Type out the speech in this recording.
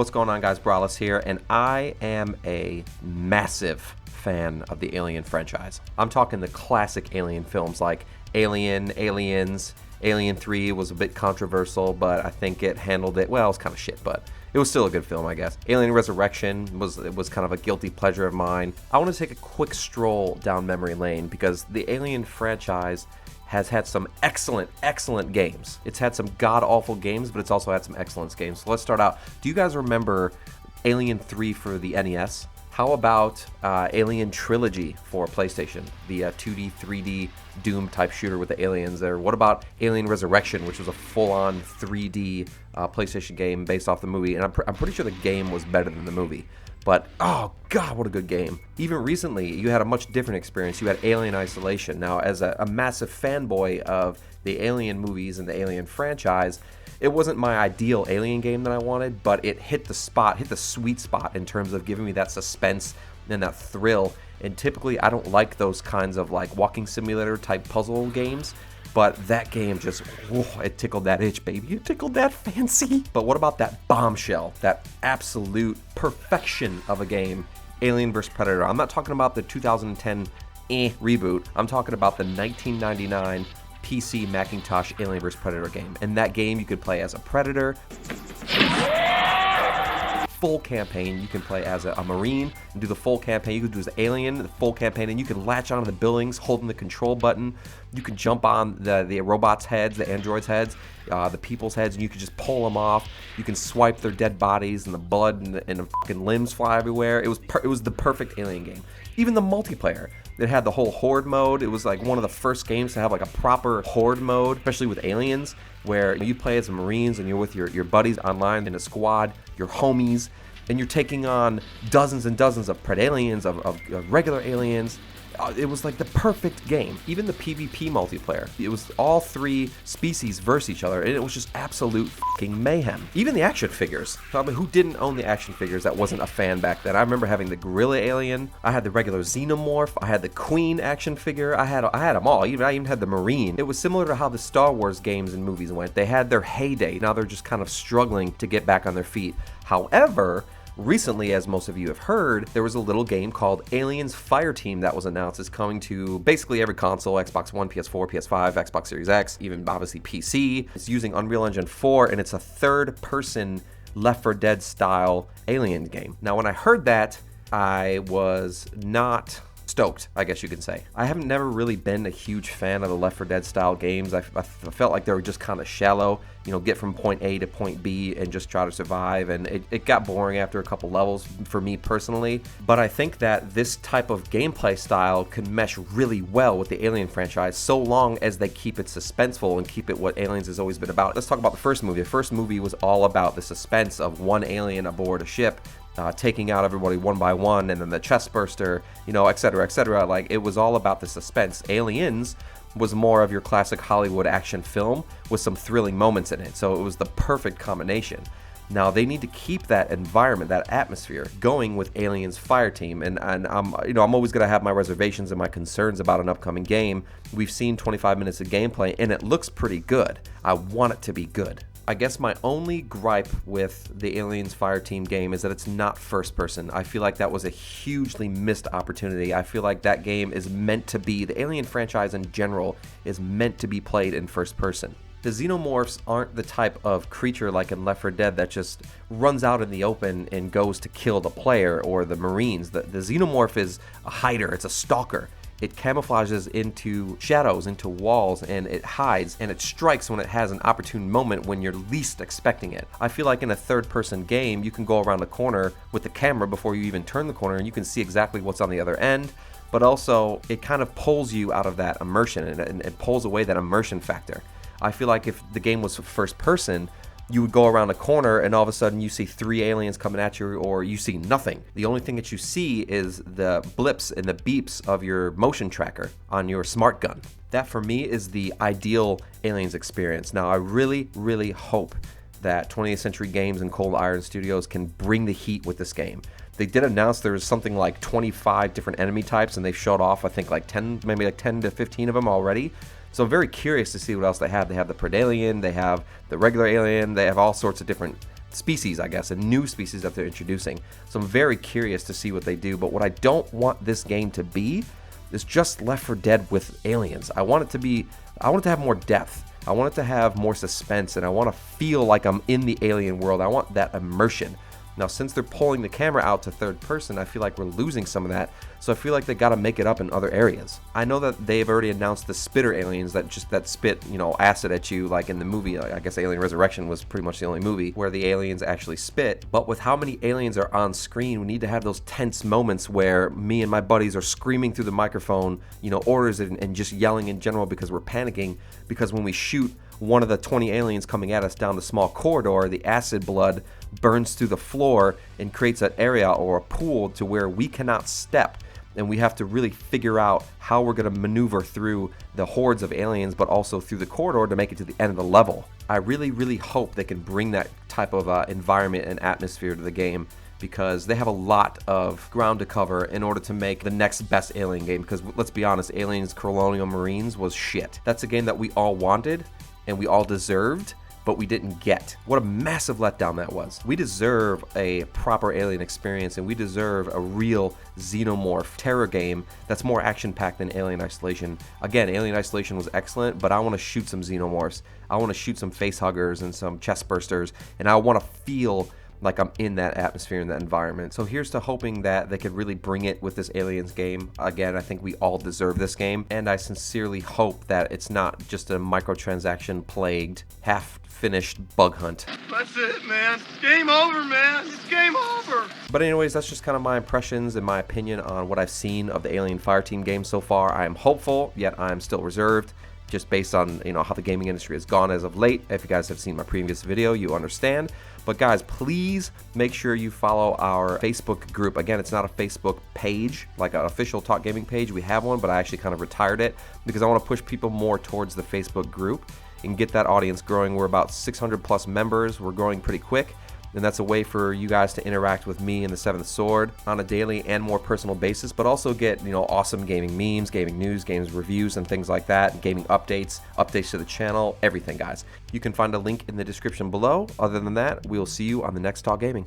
What's going on, guys? Brawless here, and I am a massive fan of the Alien franchise. I'm talking the classic Alien films like Alien, Aliens. Alien 3 was a bit controversial, but I think it handled it well. It's kind of shit, but it was still a good film, I guess. Alien Resurrection was kind of a guilty pleasure of mine. I want to take a quick stroll down memory lane because the Alien franchise has had some excellent games. It's had some god-awful games, but it's also had some excellent games. So let's start out. Do you guys remember Alien 3 for the NES? How about Alien Trilogy for PlayStation, the 2D, 3D Doom-type shooter with the aliens there? What about Alien Resurrection, which was a full-on 3D PlayStation game based off the movie? And I'm pretty sure the game was better than the movie. But, oh god, what a good game. Even recently, you had a much different experience. You had Alien Isolation. Now, as a massive fanboy of the Alien movies and the Alien franchise, it wasn't my ideal Alien game that I wanted, but it hit the sweet spot in terms of giving me that suspense and that thrill. And typically, I don't like those kinds of like walking simulator type puzzle games. But that game just, it tickled that itch, baby. It tickled that fancy. But what about that bombshell, that absolute perfection of a game, Alien vs. Predator? I'm not talking about the 2010 reboot. I'm talking about the 1999 PC Macintosh Alien vs. Predator game. In that game, you could play as a Predator. Full campaign, you can play as a Marine and do the full campaign. You can do as Alien, the full campaign, and you can latch onto the buildings holding the control button. You can jump on the robots' heads, the androids' heads, the people's heads, and you can just pull them off. You can swipe their dead bodies, and the blood and the fucking limbs fly everywhere. It was the perfect Alien game. Even the multiplayer, it had the whole horde mode. It was like one of the first games to have like a proper horde mode, especially with aliens, where you play as Marines and you're with your buddies online in a squad, your homies, and you're taking on dozens and dozens of Predaliens, of regular aliens. It was like the perfect game. Even the PvP multiplayer, it was all three species versus each other, and it was just absolute fucking mayhem. Even the action figures. I mean, who didn't own the action figures that wasn't a fan back then? I remember having the Gorilla Alien. I had the regular Xenomorph. I had the Queen action figure. I had them all. I even had the Marine. It was similar to how the Star Wars games and movies went. They had their heyday. Now they're just kind of struggling to get back on their feet. However, recently, as most of you have heard, there was a little game called Aliens Fireteam that was announced. It's coming to basically every console, Xbox One, PS4, PS5, Xbox Series X, even obviously PC. It's using Unreal Engine 4, and it's a third-person Left 4 Dead style Alien game. Now, when I heard that, I was not stoked, I guess you can say. I haven't never really been a huge fan of the Left 4 Dead style games. I felt like they were just kind of shallow, get from point A to point B and just try to survive, and it got boring after a couple levels for me personally. But I think that this type of gameplay style can mesh really well with the Alien franchise so long as they keep it suspenseful and keep it what Aliens has always been about. Let's talk about the first movie. The first movie was all about the suspense of one alien aboard a ship, taking out everybody one by one, and then the chest burster, etc., etc. Like, it was all about the suspense. Aliens was more of your classic Hollywood action film with some thrilling moments in it, so it was the perfect combination. Now they need to keep that environment, that atmosphere going with Aliens Fireteam, and I'm always gonna have my reservations and my concerns about an upcoming game. We've seen 25 minutes of gameplay, and it looks pretty good. I want it to be good. I guess my only gripe with the Aliens Fireteam game is that it's not first person. I feel like that was a hugely missed opportunity. I feel like that game is meant to be, the Alien franchise in general is meant to be played in first person. The Xenomorphs aren't the type of creature like in Left 4 Dead that just runs out in the open and goes to kill the player or the Marines. The Xenomorph is a hider, it's a stalker. It camouflages into shadows, into walls, and it hides, and it strikes when it has an opportune moment when you're least expecting it. I feel like in a third-person game, you can go around the corner with the camera before you even turn the corner, and you can see exactly what's on the other end, but also it kind of pulls you out of that immersion, and it pulls away that immersion factor. I feel like if the game was first-person, you would go around a corner and all of a sudden you see three aliens coming at you, or you see nothing. The only thing that you see is the blips and the beeps of your motion tracker on your smart gun. That for me is the ideal Aliens experience. Now I really, really hope that 20th Century Games and Cold Iron Studios can bring the heat with this game. They did announce there was something like 25 different enemy types, and they've showed off I think like 10, maybe like 10 to 15 of them already. So I'm very curious to see what else they have. They have the Predalien, they have the regular alien, they have all sorts of different species, I guess, a new species that they're introducing. So I'm very curious to see what they do. But what I don't want this game to be is just Left 4 Dead with aliens. I want it to have more depth. I want it to have more suspense, and I want to feel like I'm in the alien world. I want that immersion. Now, since they're pulling the camera out to third person, I feel like we're losing some of that. So I feel like they got to make it up in other areas. I know that they've already announced the spitter aliens that spit, acid at you, like in the movie. I guess Alien Resurrection was pretty much the only movie where the aliens actually spit. But with how many aliens are on screen, we need to have those tense moments where me and my buddies are screaming through the microphone, orders and just yelling in general because we're panicking. Because when we shoot one of the 20 aliens coming at us down the small corridor, the acid blood burns through the floor and creates an area or a pool to where we cannot step. And we have to really figure out how we're going to maneuver through the hordes of aliens, but also through the corridor to make it to the end of the level. I really, really hope they can bring that type of environment and atmosphere to the game, because they have a lot of ground to cover in order to make the next best Alien game. Because let's be honest, Aliens Colonial Marines was shit. That's a game that we all wanted and we all deserved, but we didn't get. What a massive letdown that was. We deserve a proper Alien experience, and we deserve a real xenomorph terror game that's more action-packed than Alien Isolation. Again, Alien Isolation was excellent, but I want to shoot some xenomorphs. I want to shoot some facehuggers and some chest bursters, and I want to feel like I'm in that atmosphere and that environment. So here's to hoping that they could really bring it with this Aliens game. Again, I think we all deserve this game, and I sincerely hope that it's not just a microtransaction plagued, half-finished bug hunt. That's it, man. Game over, man. It's game over. But anyways, that's just kind of my impressions and my opinion on what I've seen of the Alien Fireteam game so far. I am hopeful, yet I'm still reserved, just based on how the gaming industry has gone as of late. If you guys have seen my previous video, you understand. But guys, please make sure you follow our Facebook group. Again, it's not a Facebook page, like an official Talk Gaming page. We have one, but I actually kind of retired it because I want to push people more towards the Facebook group and get that audience growing. We're about 600 plus members. We're growing pretty quick. And that's a way for you guys to interact with me and the Seventh Sword on a daily and more personal basis, but also get, awesome gaming memes, gaming news, games reviews, and things like that, gaming updates to the channel, everything, guys. You can find a link in the description below. Other than that, we'll see you on the next Talk Gaming.